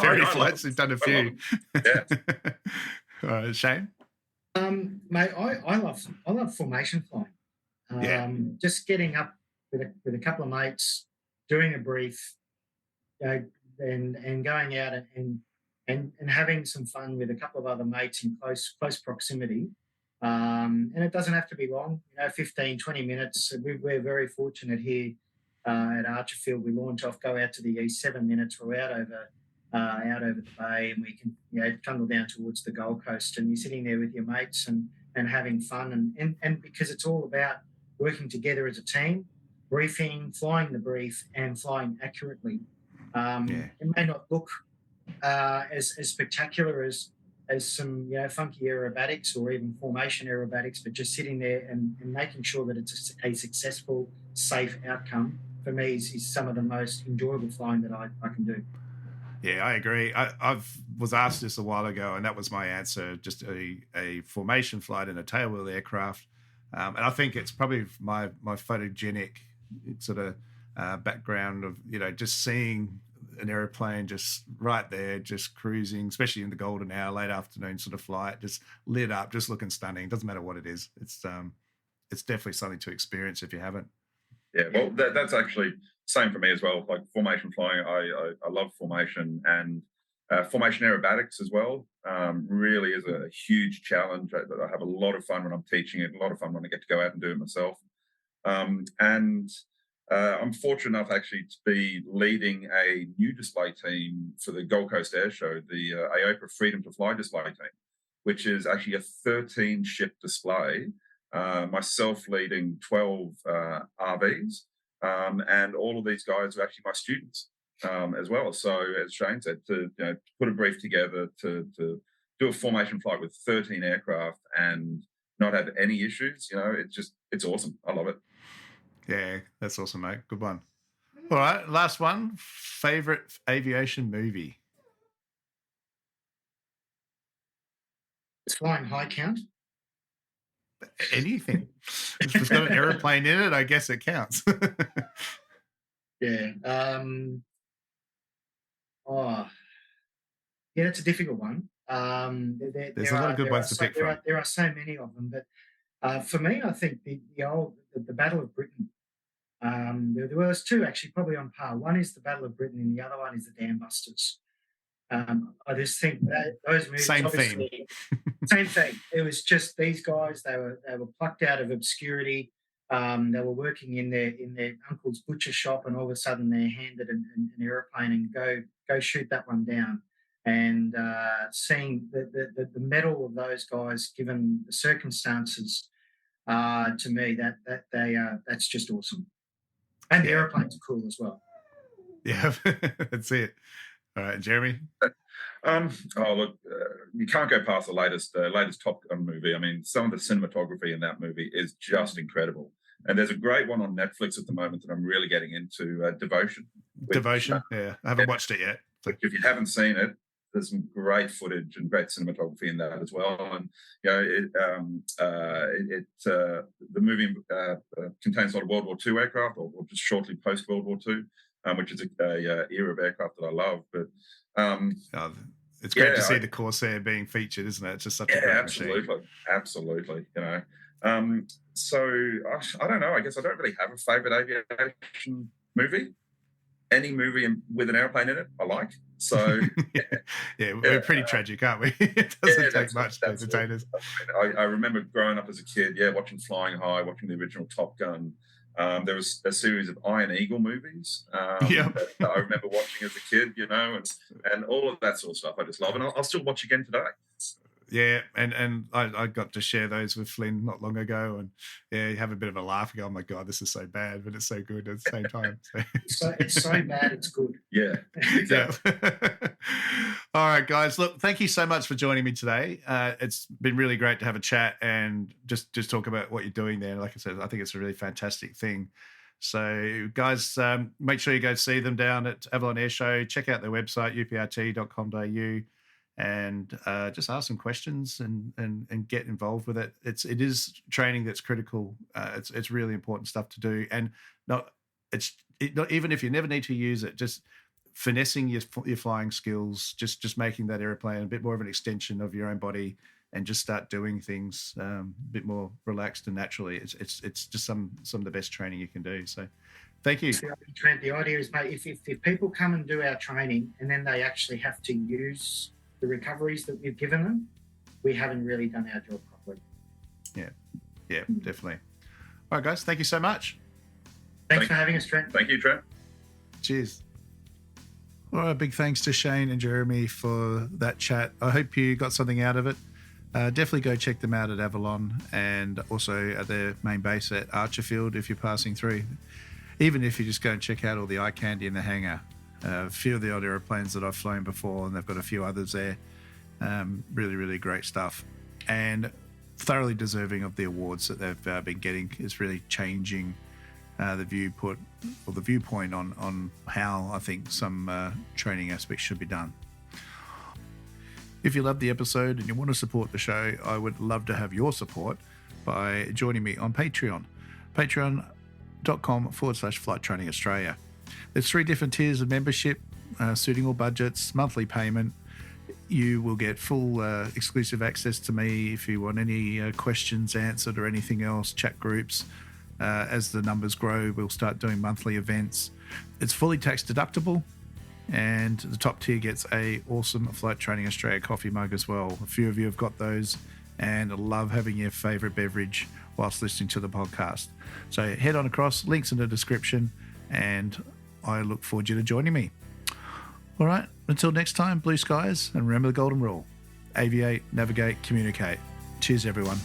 Ferry flights. You've done a few. Yeah. All right, Shane. Mate, I love formation flying. Just getting up with a couple of mates, doing a brief, and going out and having some fun with a couple of other mates in close proximity. And it doesn't have to be long, 15, 20 minutes. We're very fortunate here at Archerfield. We launch off, go out to the east, 7 minutes. We're out over the bay, and we can trundle down towards the Gold Coast, and you're sitting there with your mates and having fun. And because it's all about working together as a team, briefing, flying the brief, and flying accurately. It may not look as spectacular as some funky aerobatics or even formation aerobatics, but just sitting there and making sure that it's a successful, safe outcome for me is some of the most enjoyable flying that I can do. Yeah, I agree. I was asked this a while ago, and that was my answer: just a formation flight in a tailwheel aircraft. And I think it's probably my photogenic sort of background of just seeing an aeroplane just right there, just cruising, especially in the golden hour, late afternoon sort of flight, just lit up, just looking stunning. Doesn't matter what it is. It's definitely something to experience if you haven't. Yeah, well, that's actually same for me as well. Like formation flying, I love formation, and formation aerobatics as well. Really is a huge challenge. I have a lot of fun when I'm teaching it, a lot of fun when I get to go out and do it myself. And I'm fortunate enough actually to be leading a new display team for the Gold Coast Air Show, the AOPA Freedom to Fly display team, which is actually a 13-ship display, myself leading 12 RVs, and all of these guys are actually my students as well. So as Shane said, to put a brief together, to do a formation flight with 13 aircraft and not have any issues, it's awesome. I love it. Yeah, that's awesome, mate. Good one. All right, last one. Favorite aviation movie? It's Flying High count? Anything. If it's got an aeroplane in it, I guess it counts. Yeah. Yeah, that's a difficult one. There's a lot of good ones to pick from. There are so many of them, but for me, I think the Battle of Britain. There was two actually, probably on par. One is the Battle of Britain, and the other one is the Dam Busters. I just think that those movies, same theme. It was just these guys. They were plucked out of obscurity. They were working in their uncle's butcher shop, and all of a sudden they're handed an aeroplane and go shoot that one down. And seeing the mettle of those guys, given the circumstances, to me that's just awesome. And the airplanes are cool as well. Yeah, that's it. All right, Jeremy. Look, you can't go past the latest Top Gun movie. I mean, some of the cinematography in that movie is just incredible. And there's a great one on Netflix at the moment that I'm really getting into, Devotion. Yeah, I haven't watched it yet. If you haven't seen it, there's some great footage and great cinematography in that as well. And the movie contains a lot of World War II aircraft, or just shortly post World War II, which is a era of aircraft that I love. But it's great to see the Corsair being featured, isn't it? It's just such a great machine. Absolutely. So I don't know. I guess I don't really have a favourite aviation movie. Any movie with an airplane in it, I like. So we're pretty tragic, aren't we? It doesn't take much to entertain us. I remember growing up as a kid, watching Flying High, watching the original Top Gun. There was a series of Iron Eagle movies that I remember watching as a kid, and all of that sort of stuff I just love. And I'll still watch again today. Yeah, and I got to share those with Flynn not long ago, and you have a bit of a laugh. You go, oh my God, this is so bad, but it's so good at the same time. So it's so bad, it's good. Yeah, exactly. All right, guys. Look, thank you so much for joining me today. It's been really great to have a chat and just talk about what you're doing there. Like I said, I think it's a really fantastic thing. So, guys, make sure you go see them down at Avalon Air Show. Check out their website, uprt.com.au. And just ask some questions and get involved with it. It is training that's critical. It's really important stuff to do, and not even if you never need to use it, just finessing your flying skills, just making that airplane a bit more of an extension of your own body, and just start doing things a bit more relaxed and naturally. It's just some of the best training you can do. So, thank you. Trent, the idea is, mate, if people come and do our training and then they actually have to use the recoveries that we've given them, we haven't really done our job properly. Yeah, definitely. All right, guys, thank you so much. Thanks for having us, Trent. Thank you, Trent. Cheers. All right, big thanks to Shane and Jeremy for that chat. I hope you got something out of it. Definitely go check them out at Avalon and also at their main base at Archerfield if you're passing through. Even if you just go and check out all the eye candy in the hangar. A few of the odd aeroplanes that I've flown before, and they've got a few others there. Really, really great stuff. And thoroughly deserving of the awards that they've been getting. Is really changing the viewpoint on how I think some training aspects should be done. If you love the episode and you want to support the show, I would love to have your support by joining me on Patreon. Patreon.com/Flight Training Australia. There's 3 different tiers of membership, suiting all budgets, monthly payment. You will get full exclusive access to me if you want any questions answered or anything else, chat groups. As the numbers grow, we'll start doing monthly events. It's fully tax deductible, and the top tier gets a awesome Flight Training Australia coffee mug as well. A few of you have got those, and I love having your favourite beverage whilst listening to the podcast. So head on across, links in the description, and I look forward to you joining me. All right, until next time, blue skies, and remember the golden rule: aviate, navigate, communicate. Cheers, everyone.